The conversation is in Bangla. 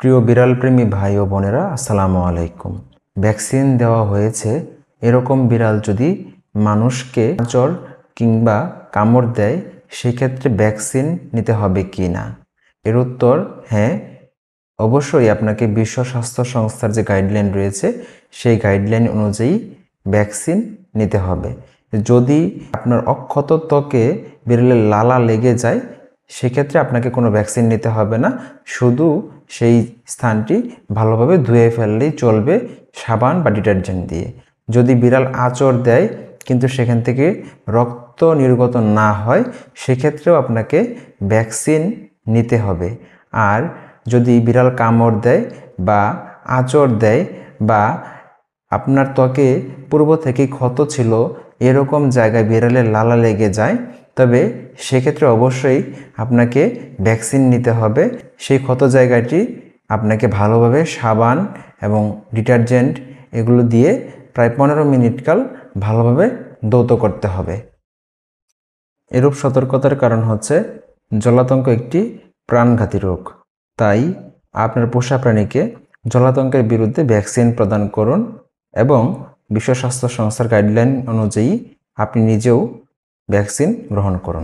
প্রিয় বিড়াল প্রেমী ভাই ও বোনেরা, আসসালামু আলাইকুম। ভ্যাকসিন দেওয়া হয়েছে এরকম বিড়াল যদি মানুষকে জ্বর কিংবা কামড় দেয়, সেক্ষেত্রে ভ্যাকসিন নিতে হবে কি না? এর উত্তর হ্যাঁ, অবশ্যই আপনাকে বিশ্ব স্বাস্থ্য সংস্থার যে গাইডলাইন রয়েছে সেই গাইডলাইন অনুযায়ী ভ্যাকসিন নিতে হবে। যদি আপনার অক্ষত ত্বকে বিড়ালের লালা লেগে যায়, সেক্ষেত্রে আপনাকে কোনো ভ্যাকসিন নিতে হবে না, শুধু সেই স্থানটি ভালোভাবে ধুয়ে ফেললেই চলবে সাবান বা ডিটারজেন্ট দিয়ে। যদি বিড়াল আঁচড় দেয় কিন্তু সেখান থেকে রক্ত নির্গত না হয়, সেক্ষেত্রেও আপনাকে ভ্যাকসিন নিতে হবে। আর যদি বিড়াল কামড় দেয় বা আঁচড় দেয় বা আপনার ত্বকে পূর্ব থেকেই ক্ষত ছিল, এরকম জায়গায় বিড়ালের লালা লেগে যায়, তবে সেক্ষেত্রে অবশ্যই আপনাকে ভ্যাকসিন নিতে হবে। সেই ক্ষত জায়গাটি আপনাকে ভালোভাবে সাবান এবং ডিটারজেন্ট এগুলো দিয়ে প্রায় 15 মিনিট কাল ভালোভাবে ধৌত করতে হবে। এরূপ সতর্কতার কারণ হচ্ছে জলাতঙ্ক একটি প্রাণঘাতী রোগ, তাই আপনার পোষা প্রাণীকে জলাতঙ্কের বিরুদ্ধে ভ্যাকসিন প্রদান করুন এবং বিশ্ব স্বাস্থ্য সংস্থার গাইডলাইন অনুযায়ী আপনি নিজেও ভ্যাকসিন গ্রহণ করুন।